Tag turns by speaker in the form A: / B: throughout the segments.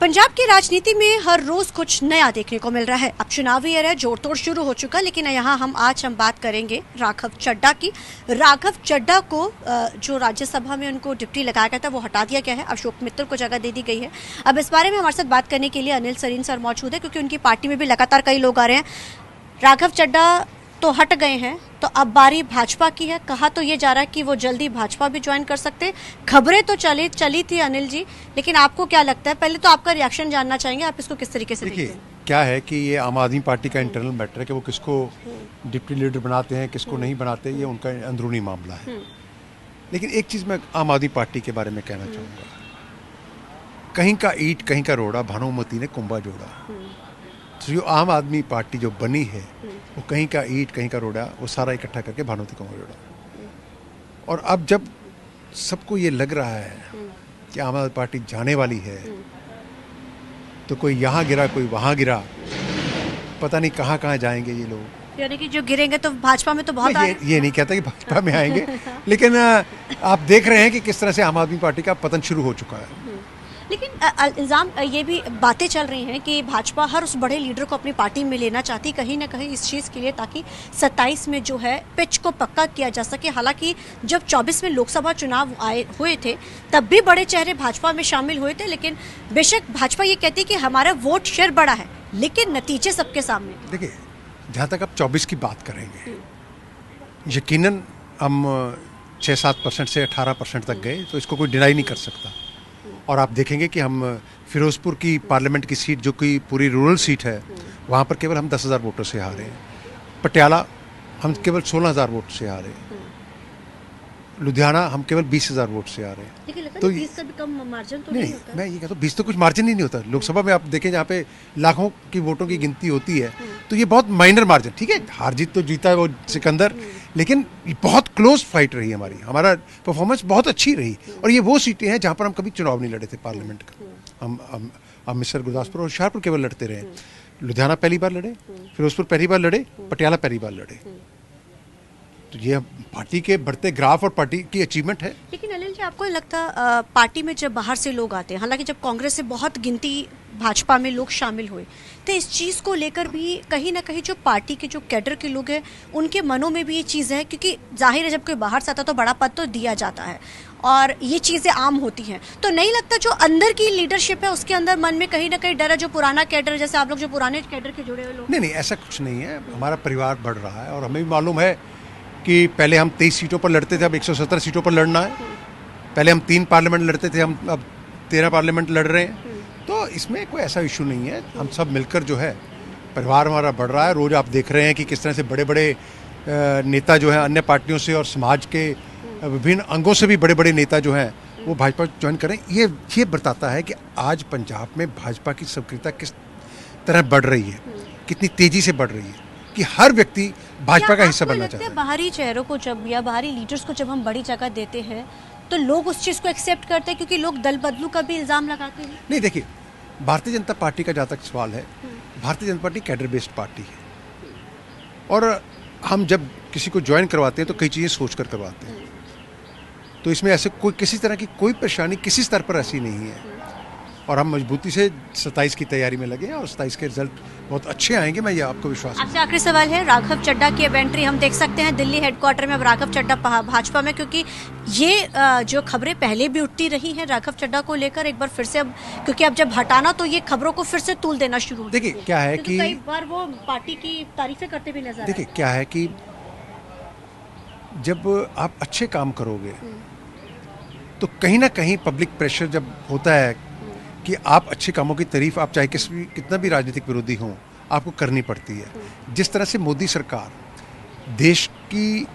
A: पंजाब की राजनीति में हर रोज कुछ नया देखने को मिल रहा है। अब चुनावी एरा जोड़-तोड़ शुरू हो चुका, लेकिन यहाँ आज हम बात करेंगे राघव चड्ढा की। राघव चड्ढा को जो राज्यसभा में उनको डिप्टी लगाया गया था वो हटा दिया गया है। अशोक मित्तल को जगह दे दी गई है। अब इस बारे में हमारे साथ बात करने के लिए अनिल सरीन सर मौजूद है, क्योंकि उनकी पार्टी में भी लगातार कई लोग आ रहे हैं। राघव चड्ढा तो हट गए हैं, तो अब बारी भाजपा की है। कहा तो ये जा रहा है कि वो जल्दी भाजपा भी ज्वाइन कर सकते। खबरें तो चली थी अनिल जी, लेकिन आपको क्या लगता है? पहले तो आपका रिएक्शन जानना चाहेंगे, आप इसको किस तरीके से देखते हैं?
B: क्या है कि ये आम आदमी पार्टी का इंटरनल मैटर है कि वो किसको डिप्टी लीडर बनाते हैं, किसको नहीं बनाते, ये उनका अंदरूनी मामला है। लेकिन एक चीज़ मैं आम आदमी पार्टी के बारे में कहना चाहूँगा, कहीं का ईंट कहीं का रोड़ा, भानुमती ने कुंभा जोड़ा। तो जो आम आदमी पार्टी जो बनी है वो कहीं का ईंट कहीं का रोड़ा, वो सारा इकट्ठा करके भानुमती कुंभा जोड़ा। और अब जब सबको ये लग रहा है कि आम आदमी पार्टी जाने वाली है, तो कोई यहाँ गिरा कोई वहाँ गिरा, पता नहीं कहाँ कहाँ जाएंगे ये लोग।
A: यानी कि जो गिरेंगे तो भाजपा में तो बहुत
B: ये नहीं कहता कि भाजपा में आएंगे लेकिन आप देख रहे हैं कि किस तरह से आम आदमी पार्टी का पतन शुरू हो चुका है।
A: लेकिन इल्ज़ाम ये भी बातें चल रही हैं कि भाजपा हर उस बड़े लीडर को अपनी पार्टी में लेना चाहती, कहीं ना कहीं इस चीज़ के लिए, ताकि 27 में जो है पिच को पक्का किया जा सके। हालांकि जब 24 में लोकसभा चुनाव हुए थे तब भी बड़े चेहरे भाजपा में शामिल हुए थे, लेकिन बेशक भाजपा ये कहती है कि हमारा वोट शेयर बड़ा है, लेकिन नतीजे सबके सामने।
B: देखिए, जहाँ तक आप 24 की बात करेंगे, यकीनन हम 6-7% से 18% तक गए, तो इसको कोई डिनाई नहीं कर सकता। और आप देखेंगे कि हम फिरोजपुर की पार्लियामेंट की सीट, जो कि पूरी रूरल सीट है, वहाँ पर केवल हम 10,000 वोटों से हारे हैं। पटियाला हम केवल 16,000 वोट से हारे हैं। लुधियाना हम केवल 20,000 वोट से आ रहे हैं।
A: तो 20 से भी कम मार्जिन तो नहीं होता।
B: मैं ये कहता हूँ 20 तो कुछ मार्जिन ही नहीं होता। लोकसभा में आप देखें जहाँ पे लाखों की वोटों की गिनती होती है, तो ये बहुत माइनर मार्जिन। ठीक है, हार जीत तो जीता है वो सिकंदर, लेकिन बहुत क्लोज फाइट रही हमारी। हमारा परफॉर्मेंस बहुत अच्छी रही। और ये वो सीटें हैं जहाँ पर हम कभी चुनाव नहीं लड़े थे पार्लियामेंट का। हम अमृतसर, गुरदासपुर और होशियारपुर केवल लड़ते रहे। लुधियाना पहली बार लड़े, फिरोजपुर पहली बार लड़े, पटियाला पहली बार लड़े। तो ये पार्टी के बढ़ते ग्राफ और पार्टी की अचीवमेंट है।
A: लेकिन अनिल जी, आपको लगता पार्टी में जब बाहर से लोग आते हैं, हालांकि जब कांग्रेस से बहुत गिनती भाजपा में लोग शामिल हुए, तो इस चीज़ को लेकर भी कहीं ना कहीं जो पार्टी के जो कैडर के लोग हैं उनके मनों में भी ये चीज़ है, क्योंकि जाहिर है जब कोई बाहर से आता तो बड़ा पद तो दिया जाता है और ये चीज़ें आम होती हैं। तो नहीं लगता जो अंदर की लीडरशिप है उसके अंदर मन में कहीं ना कहीं डर है, जो पुराना कैडर, जैसे आप लोग जो पुराने कैडर के जुड़े हुए लोग?
B: नहीं, ऐसा कुछ नहीं है। हमारा परिवार बढ़ रहा है और हमें भी मालूम है कि पहले हम 23 सीटों पर लड़ते थे, अब 117 सीटों पर लड़ना है। पहले हम 3 पार्लियामेंट लड़ते थे, हम अब 13 पार्लियामेंट लड़ रहे हैं। तो इसमें कोई ऐसा इशू नहीं है। हम सब मिलकर जो है, परिवार हमारा बढ़ रहा है। रोज़ आप देख रहे हैं कि किस तरह से बड़े बड़े नेता जो हैं अन्य पार्टियों से और समाज के विभिन्न अंगों से भी बड़े बड़े नेता जो हैं वो भाजपा ज्वाइन करें। ये बताता है कि आज पंजाब में भाजपा की सक्रियता किस तरह बढ़ रही है, कितनी तेज़ी से बढ़ रही है, कि हर व्यक्ति भाजपा का हिस्सा बनना चाहता है।
A: बाहरी चेहरों को जब, या बाहरी लीडर्स को जब हम बड़ी जगह देते हैं तो लोग उस चीज़ को एक्सेप्ट करते हैं, क्योंकि लोग दल बदलू का भी इल्ज़ाम लगाते हैं।
B: नहीं, देखिए, भारतीय जनता पार्टी का जहाँ तक सवाल है, Bharatiya Janata party cadre based party है। और हम जब किसी को ज्वाइन करवाते हैं तो कई चीज़ें सोच कर करवाते हैं। तो इसमें ऐसे कोई किसी तरह की कोई परेशानी किसी स्तर पर ऐसी नहीं है। और हम मजबूती से 27 की तैयारी में लगे हैं और 27 के रिजल्ट बहुत अच्छे आएंगे, मैं ये आपको विश्वास है।
A: आपसे आखिरी सवाल है, राघव चड्ढा की अब एंट्री हम देख सकते हैं दिल्ली हेडक्वार्टर में। अब राघव चड्ढा भाजपा में, क्योंकि ये जो खबरें पहले भी उठती रही हैं राघव चड्ढा को लेकर, एक बार फिर से, अब क्योंकि अब जब हटाना तो ये खबरों को फिर से तूल देना शुरू हो।
B: देखिए क्या है कि
A: कई बार वो पार्टी की तारीफें करते भी नजर।
B: देखिए क्या है कि जब आप अच्छे काम करोगे तो कहीं ना कहीं पब्लिक प्रेशर जब होता है कि आप अच्छे कामों की तारीफ, आप चाहे कितना भी राजनीतिक विरोधी हों, आपको करनी पड़ती है। जिस तरह से मोदी सरकार देश की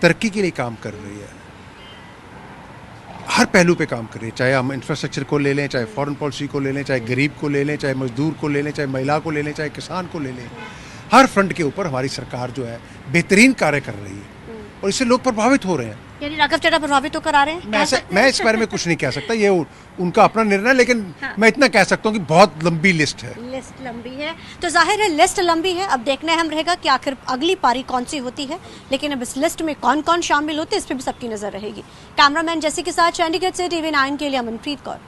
B: तरक्की के लिए काम कर रही है, हर पहलू पे काम कर रही है, चाहे हम इंफ्रास्ट्रक्चर को ले लें, चाहे फॉरेन पॉलिसी को ले लें, चाहे गरीब को ले लें, चाहे मजदूर को ले लें, चाहे महिला को ले लें, चाहे किसान को ले लें, हर फ्रंट के ऊपर हमारी सरकार जो है बेहतरीन कार्य कर रही है और इससे लोग प्रभावित हो रहे हैं।
A: यानी राघव चड्ढा प्रभावित होकर आ रहे हैं?
B: मैं इस बारे में कुछ नहीं कह सकता, ये उनका अपना निर्णय, लेकिन मैं इतना कह सकता हूँ कि बहुत लंबी लिस्ट है।
A: लिस्ट लंबी है, तो जाहिर है लिस्ट लंबी है। अब देखना हम रहेगा कि आखिर अगली पारी कौन सी होती है, लेकिन अब इस लिस्ट में कौन कौन शामिल होते हैं इस पर भी सबकी नजर रहेगी। कैमरामैन जैसे के साथ चंडीगढ़ से TV9 के लिए अमनप्रीत कौर।